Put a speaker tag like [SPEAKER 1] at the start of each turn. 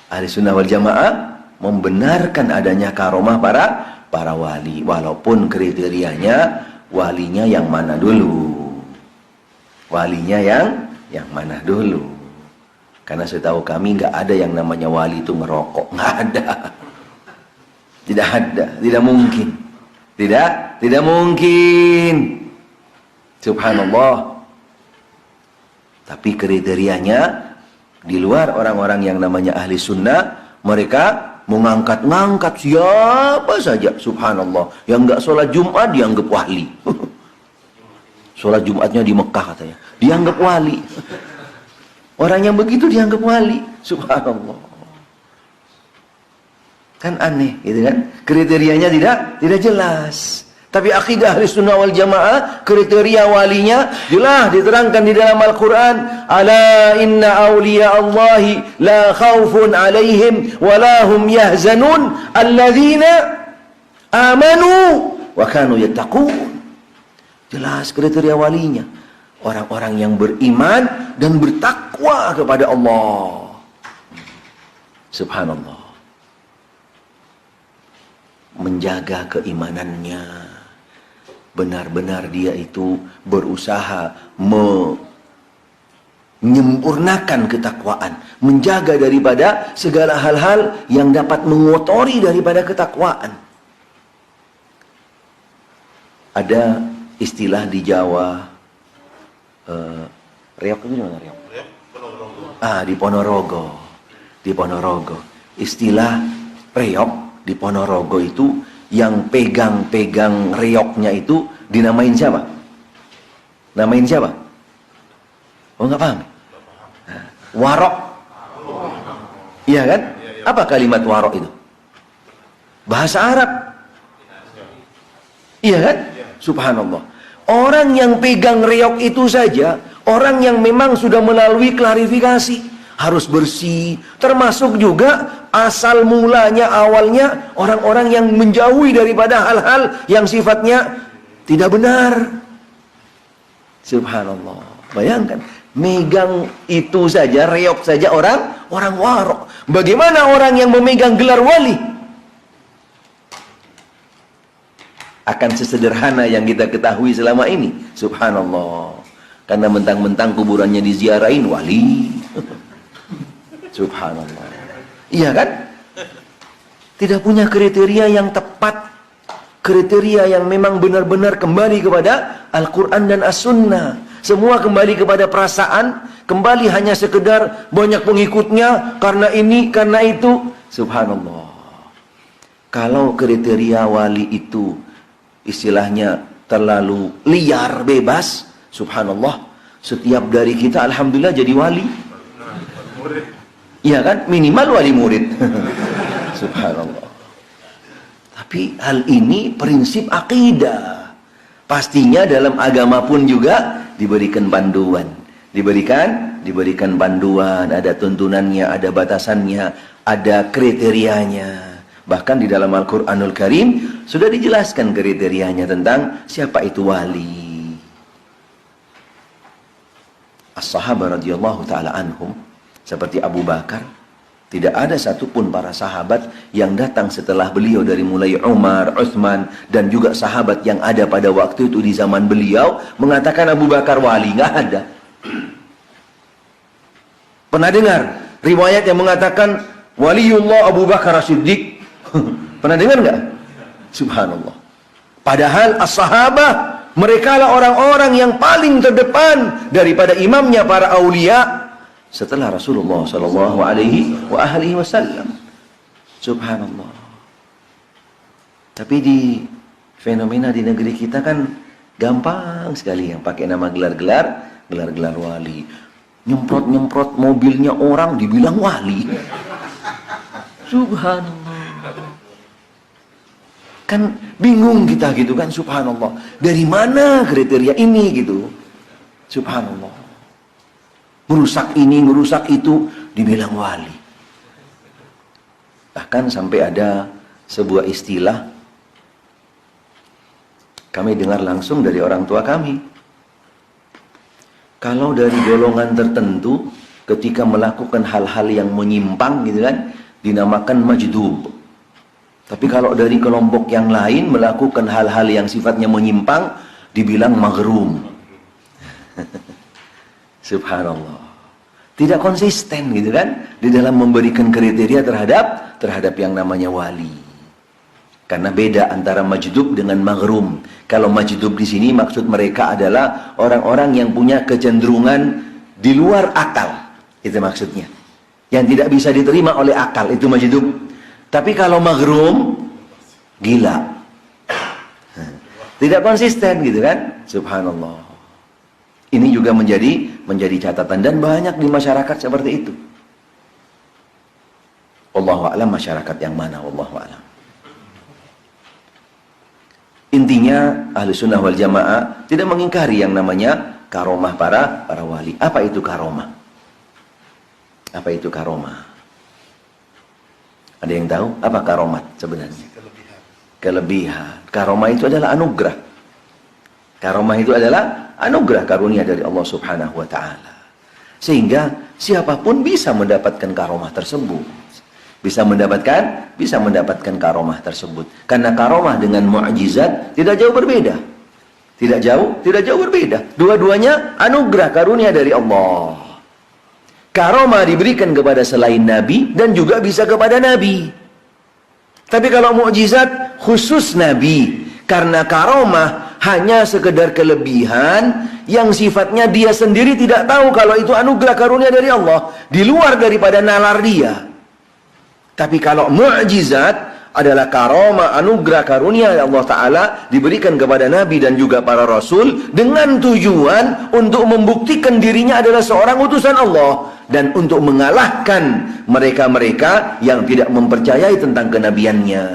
[SPEAKER 1] Ahlussunnah wal Jamaah membenarkan adanya karomah para wali, walaupun kriterianya walinya yang mana dulu. Walinya yang mana dulu. Karena setahu kami nggak ada yang namanya wali itu ngerokok, nggak ada. Tidak ada, tidak mungkin. Tidak mungkin. Subhanallah. Tapi kriterianya di luar orang-orang yang namanya ahli sunnah, mereka mengangkat-ngangkat siapa saja, subhanallah. Yang nggak sholat Jumat dianggap wali. Sholat Jumatnya di Mekah katanya, dianggap wali. Orang yang begitu dianggap wali, subhanallah. Kan aneh, gitu kan? Kriterianya tidak jelas. Tapi akidah Ahlussunnah wal Jamaah, kriteria walinya jelas diterangkan di dalam Al-Quran. Ala inna awliya Allahi la khawfun alaihim wa la hum yahzanun alladzina amanu wa kanu yattaqun. Jelas kriteria walinya, orang-orang yang beriman dan bertakwa kepada Allah. Subhanallah. Menjaga keimanannya, benar-benar dia itu berusaha menyempurnakan ketakwaan, menjaga daripada segala hal-hal yang dapat mengotori daripada ketakwaan. Ada istilah di Jawa, reok itu di mana reok? Di Ponorogo. Istilah reok di Ponorogo itu, yang pegang-pegang reoknya itu dinamain siapa? Namain siapa? Oh, nggak paham? Warok. Iya kan? Apa kalimat warok itu? Bahasa Arab. Iya kan? Subhanallah. Orang yang pegang reok itu saja, orang yang memang sudah melalui klarifikasi, harus bersih. Termasuk juga asal mulanya, awalnya orang-orang yang menjauhi daripada hal-hal yang sifatnya tidak benar. Subhanallah. Bayangkan, megang itu saja, reok saja orang warok. Bagaimana orang yang memegang gelar wali? Akan sesederhana yang kita ketahui selama ini. Subhanallah. Karena mentang-mentang kuburannya diziarahin, wali. Subhanallah. Iya kan? Tidak punya kriteria yang tepat, kriteria yang memang benar-benar kembali kepada Al-Quran dan As-Sunnah. Semua kembali kepada perasaan, kembali hanya sekedar banyak pengikutnya, karena ini, karena itu. Subhanallah. Kalau kriteria wali itu istilahnya terlalu liar, bebas, subhanallah, setiap dari kita alhamdulillah jadi wali. Iya kan? Minimal wali murid. Subhanallah. Tapi hal ini prinsip akidah. Pastinya dalam agama pun juga diberikan panduan. Diberikan panduan, ada tuntunannya, ada batasannya, ada kriterianya. Bahkan di dalam Al-Quranul Karim sudah dijelaskan kriterianya tentang siapa itu wali. As-sahabah radhiyallahu ta'ala anhum, seperti Abu Bakar, tidak ada satupun para sahabat yang datang setelah beliau, dari mulai Umar, Uthman, dan juga sahabat yang ada pada waktu itu di zaman beliau, mengatakan Abu Bakar wali. Nggak ada. Pernah dengar riwayat yang mengatakan waliullah Abu Bakar As-Siddiq? Pernah dengar nggak? Subhanallah. Padahal as-sahabah, mereka lah orang-orang yang paling terdepan daripada imamnya para aulia setelah Rasulullah sallallahu alaihi wasallam. Subhanallah. Tapi di fenomena di negeri kita kan gampang sekali yang pakai nama gelar-gelar wali. Nyemprot mobilnya orang dibilang wali. Subhanallah. Kan bingung kita gitu kan, subhanallah. Dari mana kriteria ini gitu? Subhanallah. Merusak ini, merusak itu dibilang wali. Bahkan sampai ada sebuah istilah, kami dengar langsung dari orang tua kami. Kalau dari golongan tertentu, ketika melakukan hal-hal yang menyimpang gitu kan, dinamakan majdub. Tapi kalau dari kelompok yang lain melakukan hal-hal yang sifatnya menyimpang, dibilang maghrum. Subhanallah. Tidak konsisten gitu kan di dalam memberikan kriteria terhadap yang namanya wali. Karena beda antara majdub dengan maghrum. Kalau majdub di sini maksud mereka adalah orang-orang yang punya kecenderungan di luar akal. Itu maksudnya. Yang tidak bisa diterima oleh akal, itu majdub. Tapi kalau maghrum, gila. Tidak konsisten gitu kan? Subhanallah. Ini juga menjadi catatan dan banyak di masyarakat seperti itu. Wallahu a'lam, masyarakat yang mana, wallahu a'lam. Intinya Ahlussunnah wal Jamaah tidak mengingkari yang namanya karomah para wali. Apa itu karomah? Apa itu karomah? Ada yang tahu apa karomat sebenarnya? Kelebihan. Karomah itu adalah anugerah. Karomah itu adalah anugerah karunia dari Allah Subhanahu wa taala. Sehingga siapapun bisa mendapatkan karomah tersebut. Bisa mendapatkan karomah tersebut. Karena karomah dengan mukjizat tidak jauh berbeda. Tidak jauh berbeda. Dua-duanya anugerah karunia dari Allah. Karomah diberikan kepada selain Nabi dan juga bisa kepada Nabi. Tapi kalau mukjizat khusus Nabi. Karena karomah hanya sekedar kelebihan yang sifatnya dia sendiri tidak tahu kalau itu anugerah karunia dari Allah, di luar daripada nalar dia. Tapi kalau mukjizat adalah karomah anugerah karunia Allah Ta'ala diberikan kepada Nabi dan juga para Rasul dengan tujuan untuk membuktikan dirinya adalah seorang utusan Allah dan untuk mengalahkan mereka-mereka yang tidak mempercayai tentang kenabiannya.